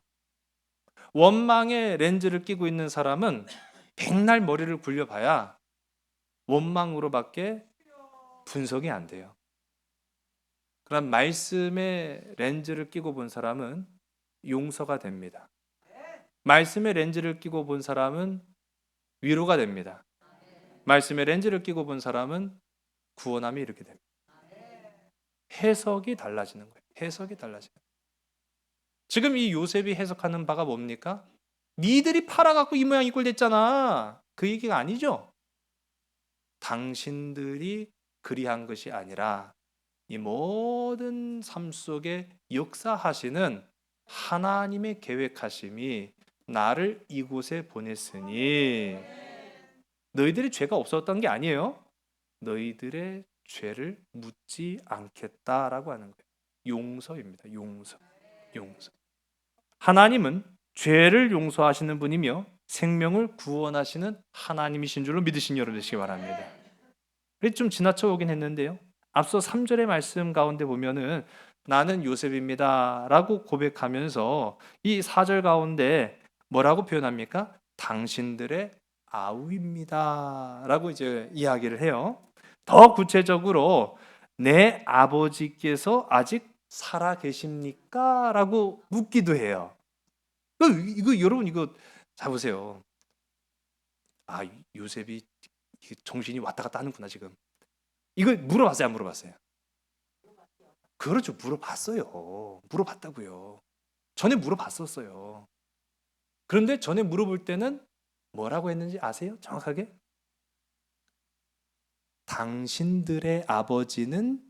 원망의 렌즈를 끼고 있는 사람은 백날 머리를 굴려봐야 원망으로밖에 분석이 안 돼요. 그럼 말씀의 렌즈를 끼고 본 사람은 용서가 됩니다. 말씀의 렌즈를 끼고 본 사람은 위로가 됩니다. 말씀의 렌즈를 끼고 본 사람은 구원함이 이렇게 됩니다. 해석이 달라지는 거예요. 해석이 달라지는 거예요. 지금 이 요셉이 해석하는 바가 뭡니까? 니들이 팔아갖고 이 모양 이 꼴 됐잖아. 그 얘기가 아니죠. 당신들이 그리한 것이 아니라 이 모든 삶 속에 역사하시는 하나님의 계획하심이 나를 이곳에 보냈으니 너희들이 죄가 없었던 게 아니에요. 너희들의 죄를 묻지 않겠다라고 하는 거예요. 용서입니다. 용서. 하나님은 죄를 용서하시는 분이며 생명을 구원하시는 하나님이신 줄로 믿으신 여러분 되시기 바랍니다. 좀 지나쳐 오긴 했는데요. 앞서 3절의 말씀 가운데 보면은 나는 요셉입니다 라고 고백하면서 이 4절 가운데 뭐라고 표현합니까? 당신들의 아우입니다 라고 이제 이야기를 해요. 더 구체적으로 내 아버지께서 아직 살아 계십니까? 라고 묻기도 해요. 이거 여러분 이거 자 보세요. 아 요셉이 정신이 왔다 갔다 하는구나 지금. 이거 물어봤어요 안 물어봤어요? 그렇죠. 물어봤어요. 물어봤다고요. 전에 물어봤었어요. 그런데 전에 물어볼 때는 뭐라고 했는지 아세요? 정확하게? 당신들의 아버지는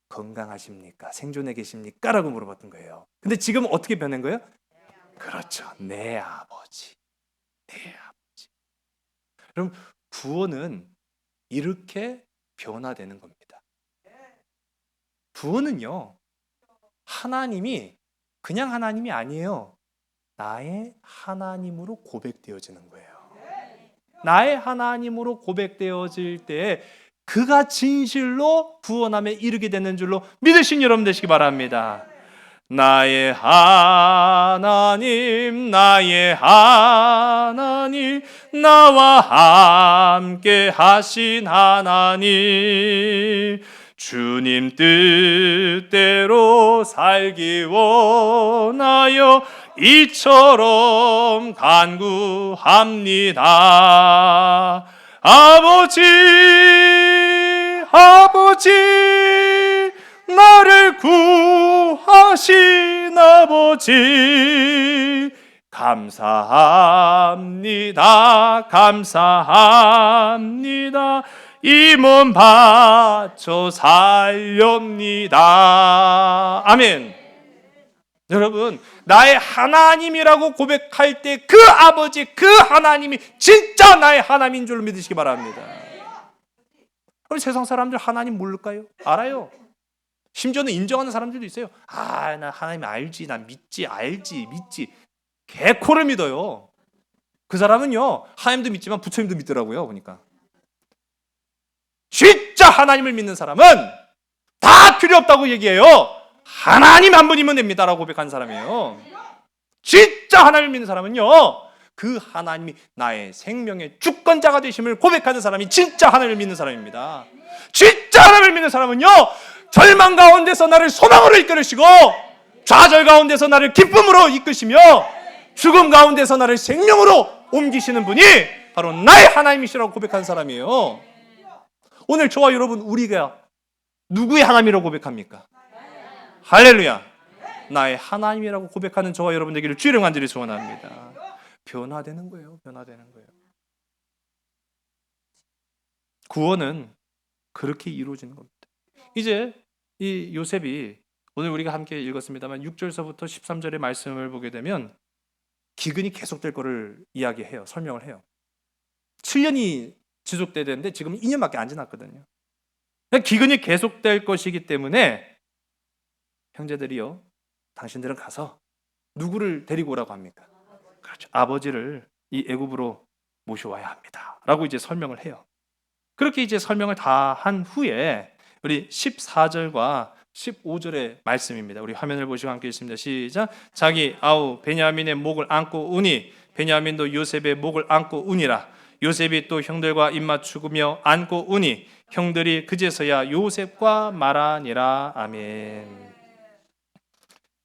건강하십니까? 생존해 계십니까? 라고 물어봤던 거예요. 근데 지금 어떻게 변한 거예요? 그렇죠. 내 아버지. 그럼 구원은 이렇게 변화되는 겁니다. 구원은요, 하나님이 그냥 하나님이 아니에요. 나의 하나님으로 고백되어지는 거예요. 나의 하나님으로 고백되어질 때 그가 진실로 구원함에 이르게 되는 줄로 믿으신 여러분 되시기 바랍니다. 나의 하나님, 나와 함께 하신 하나님, 주님 뜻대로 살기 원하여 이처럼 간구합니다. 아버지, 나를 구하신 아버지, 감사합니다. 이 몸 바쳐 살렵니다. 아멘. 여러분, 나의 하나님이라고 고백할 때 그 아버지, 그 하나님이 진짜 나의 하나님인 줄로 믿으시기 바랍니다. 그럼 세상 사람들 하나님 모를까요? 알아요. 심지어는 인정하는 사람들도 있어요. 나 하나님 알지, 난 믿지, 믿지. 개코를 믿어요. 그 사람은요, 하나님도 믿지만 부처님도 믿더라고요. 보니까. 진짜 하나님을 믿는 사람은 다 필요 없다고 얘기해요. 하나님 한 분이면 됩니다라고 고백한 사람이에요. 진짜 하나님을 믿는 사람은요, 그 하나님이 나의 생명의 주권자가 되심을 고백하는 사람이 진짜 하나님을 믿는 사람입니다. 진짜 하나님을 믿는 사람은요, 절망 가운데서 나를 소망으로 이끌으시고 좌절 가운데서 나를 기쁨으로 이끄시며 죽음 가운데서 나를 생명으로 옮기시는 분이 바로 나의 하나님이시라고 고백하는 사람이에요. 오늘 저와 여러분, 우리가 누구의 하나님이라고 고백합니까? 할렐루야. 나의 하나님이라고 고백하는 저와 여러분 되기를 주의 이름으로 간절히 소원합니다. 변화되는 거예요. 변화되는 거예요. 구원은 그렇게 이루어지는 겁니다. 이제 이 요셉이 오늘 우리가 함께 읽었습니다만 6절서부터 13절의 말씀을 보게 되면 기근이 계속될 거를 이야기해요. 설명을 해요. 7년이 지속돼야 되는데 지금 2년밖에 안 지났거든요. 기근이 계속될 것이기 때문에 형제들이요, 당신들은 가서 누구를 데리고 오라고 합니까? 그렇죠. 아버지를 이 애굽으로 모셔와야 합니다. 라고 이제 설명을 해요. 그렇게 이제 설명을 다 한 후에 우리 14절과 15절의 말씀입니다. 우리 화면을 보시고 함께 읽습니다. 시작. 자기 아우 베냐민의 목을 안고 우니 베냐민도 요셉의 목을 안고 우니라. 요셉이 또 형들과 입맞추며 안고 우니 형들이 그제서야 요셉과 말하니라. 아멘.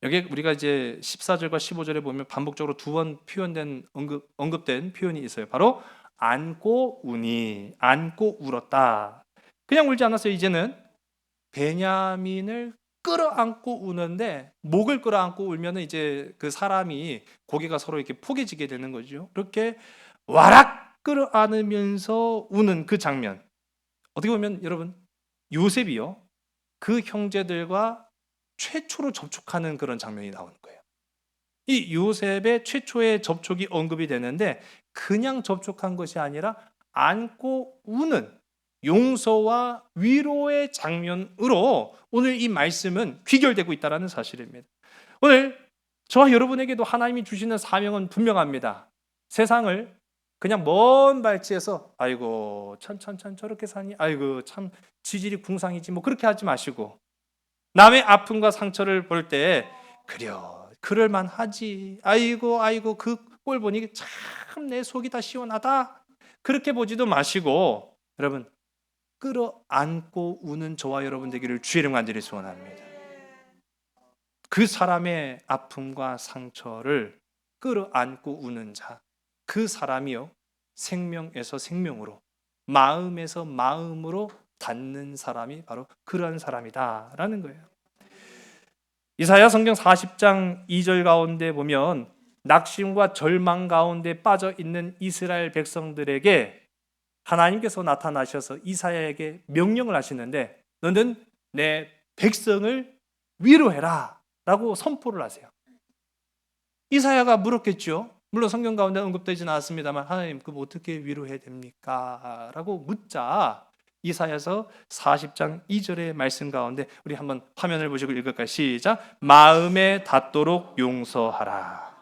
여기 우리가 이제 14절과 15절에 보면 반복적으로 두 번 표현된 언급된 표현이 있어요. 바로 안고 우니, 안고 울었다. 그냥 울지 않았어요. 이제는 베냐민을 끌어안고 우는데, 목을 끌어안고 울면은 이제 그 사람이 고개가 서로 이렇게 포개지게 되는 거죠. 그렇게 와락 끌어안으면서 우는 그 장면. 어떻게 보면 여러분, 요셉이요, 그 형제들과 최초로 접촉하는 그런 장면이 나오는 거예요. 이 요셉의 최초의 접촉이 언급이 되는데 그냥 접촉한 것이 아니라 안고 우는 용서와 위로의 장면으로 오늘 이 말씀은 귀결되고 있다는 사실입니다. 오늘 저와 여러분에게도 하나님이 주시는 사명은 분명합니다. 세상을 그냥 먼 발치에서 아이고 참 저렇게 사니, 아이고 참 지질이 궁상이지, 뭐 그렇게 하지 마시고, 남의 아픔과 상처를 볼 때 그려 그럴만하지, 아이고 그 꼴 보니 참 내 속이 다 시원하다, 그렇게 보지도 마시고 여러분, 끌어안고 우는 저와 여러분 되기를 주의 이름 간절히 소원합니다. 그 사람의 아픔과 상처를 끌어안고 우는 자, 그 사람이요 생명에서 생명으로, 마음에서 마음으로 닿는 사람이 바로 그러한 사람이다라는 거예요. 이사야 성경 40장 2절 가운데 보면 낙심과 절망 가운데 빠져 있는 이스라엘 백성들에게 하나님께서 나타나셔서 이사야에게 명령을 하시는데, 너는 내 백성을 위로해라 라고 선포를 하세요. 이사야가 물었겠죠. 물론 성경 가운데 언급되지는 않았습니다만, 하나님 그럼 어떻게 위로해야 됩니까? 라고 묻자 이사야서 40장 2절의 말씀 가운데 우리 한번 화면을 보시고 읽을까요? 시작. 마음에 닿도록 용서하라.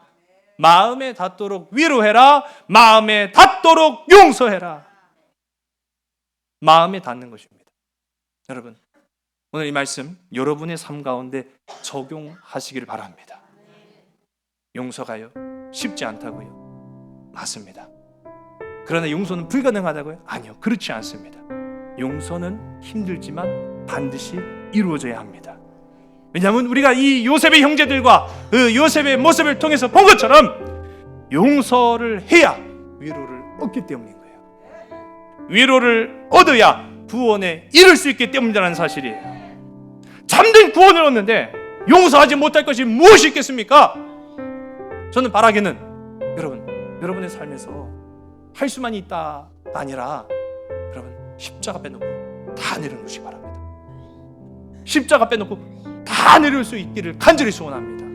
마음에 닿도록 위로해라. 마음에 닿도록 용서해라. 마음에 닿는 것입니다. 여러분, 오늘 이 말씀 여러분의 삶 가운데 적용하시기를 바랍니다. 용서가요 쉽지 않다고요? 맞습니다. 그러나 용서는 불가능하다고요? 아니요, 그렇지 않습니다. 용서는 힘들지만 반드시 이루어져야 합니다. 왜냐하면 우리가 이 요셉의 형제들과 그 요셉의 모습을 통해서 본 것처럼 용서를 해야 위로를 얻기 때문인 거예요. 위로를 얻어야 구원에 이를 수 있기 때문이라는 사실이에요. 참된 구원을 얻는데 용서하지 못할 것이 무엇이 있겠습니까? 저는 바라기는 여러분의 삶에서 할 수만 있다가 아니라 여러분, 십자가 빼놓고 다 내려놓으시기 바랍니다. 십자가 빼놓고 다 내려올 수 있기를 간절히 소원합니다.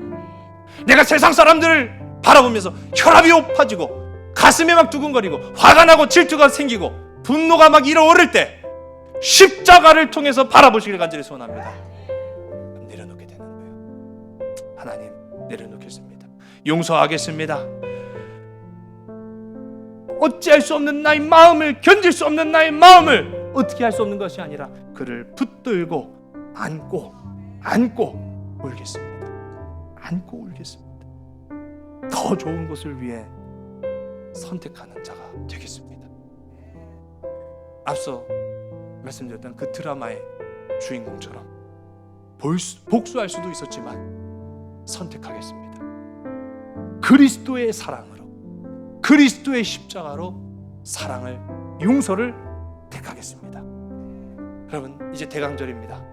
내가 세상 사람들을 바라보면서 혈압이 높아지고 가슴이 막 두근거리고 화가 나고 질투가 생기고 분노가 막 일어오를 때 십자가를 통해서 바라보시기를 간절히 소원합니다. 내려놓게 되는 거예요. 하나님, 내려놓겠습니다. 용서하겠습니다. 어찌할 수 없는 나의 마음을, 견딜 수 없는 나의 마음을 어떻게 할 수 없는 것이 아니라 그를 붙들고 안고 울겠습니다. 안고 울겠습니다. 더 좋은 것을 위해 선택하는 자가 되겠습니다. 앞서 말씀드렸던 그 드라마의 주인공처럼 복수할 수도 있었지만 선택하겠습니다. 그리스도의 사랑으로, 그리스도의 십자가로 사랑을, 용서를 택하겠습니다. 여러분, 이제 대강절입니다.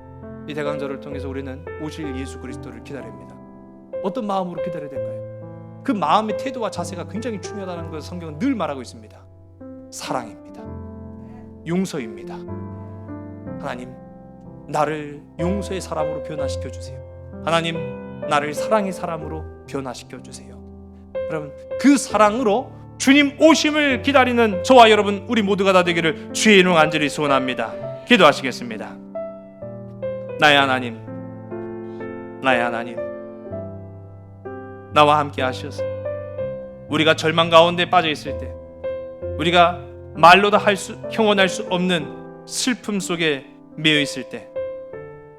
이 대강절을 통해서 우리는 오실 예수 그리스도를 기다립니다. 어떤 마음으로 기다려야 될까요? 그 마음의 태도와 자세가 굉장히 중요하다는 것을 성경은 늘 말하고 있습니다. 사랑입니다. 용서입니다. 하나님, 나를 용서의 사람으로 변화시켜 주세요. 하나님, 나를 사랑의 사람으로 변화시켜 주세요. 여러분, 그 사랑으로 주님 오심을 기다리는 저와 여러분, 우리 모두가 다 되기를 주의 이름 간절히 소원합니다. 기도하시겠습니다. 나의 하나님, 나의 하나님, 나와 함께 하셔서 우리가 절망 가운데 빠져 있을 때, 우리가 말로도 형언할 수 없는 슬픔 속에 매여 있을 때,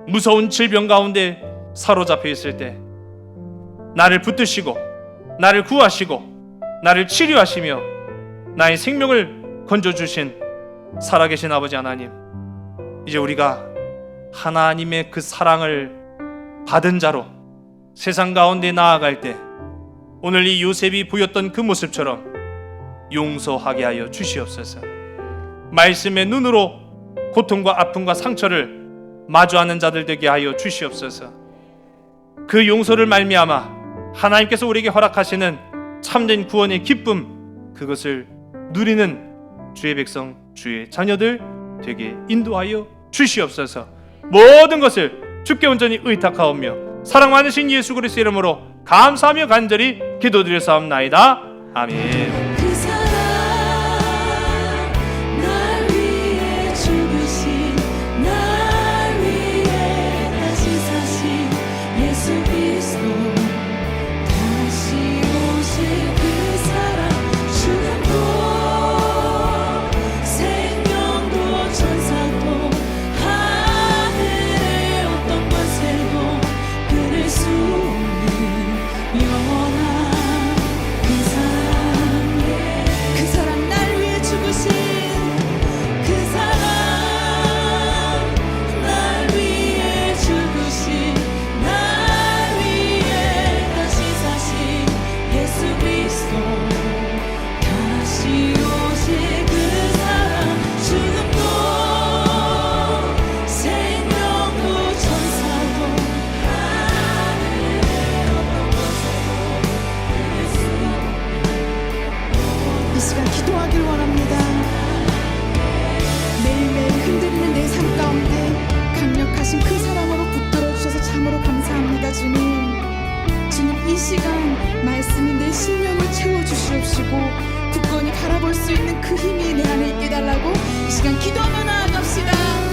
무서운 질병 가운데 사로잡혀 있을 때, 나를 붙드시고 나를 구하시고 나를 치료하시며 나의 생명을 건져주신 살아계신 아버지 하나님, 이제 우리가 하나님의 그 사랑을 받은 자로 세상 가운데 나아갈 때 오늘 이 요셉이 보였던 그 모습처럼 용서하게 하여 주시옵소서. 말씀의 눈으로 고통과 아픔과 상처를 마주하는 자들 되게 하여 주시옵소서. 그 용서를 말미암아 하나님께서 우리에게 허락하시는 참된 구원의 기쁨, 그것을 누리는 주의 백성, 주의 자녀들 되게 인도하여 주시옵소서. 모든 것을 주께 온전히 의탁하오며 사랑 많으신 예수 그리스도의 이름으로 감사하며 간절히 기도드렸사옵나이다. 아멘. 그 사랑 날 위해 죽으신, 날 위해 다시 사신 예수 그리스도, 다시 오실 그 사랑, 죽음도 생명도 천사도 하늘의 어떤 권세도 끊을 수 없는 영원한 그 사랑, 그 사랑 날 위해 죽으신 그 사랑, 날 위해 죽으신, 날 위해 다시 사신 예수 그리스도, 다시 오실 그 사랑, 죽음도 생명도 천사도 하늘의 어떤 것에도 끊을 수 없는. 이 시간 기도하길 원합니다. 매일매일 흔들리는 내 삶 가운데 강력하신 그 사랑으로 붙들어 주셔서 참으로 감사합니다. 주님, 이 시간 말씀이 내 심령을 채워주시옵시고 굳건히 바라볼 수 있는 그 힘이 내 안에 있게 해달라고 이 시간 기도하며 나아갑시다.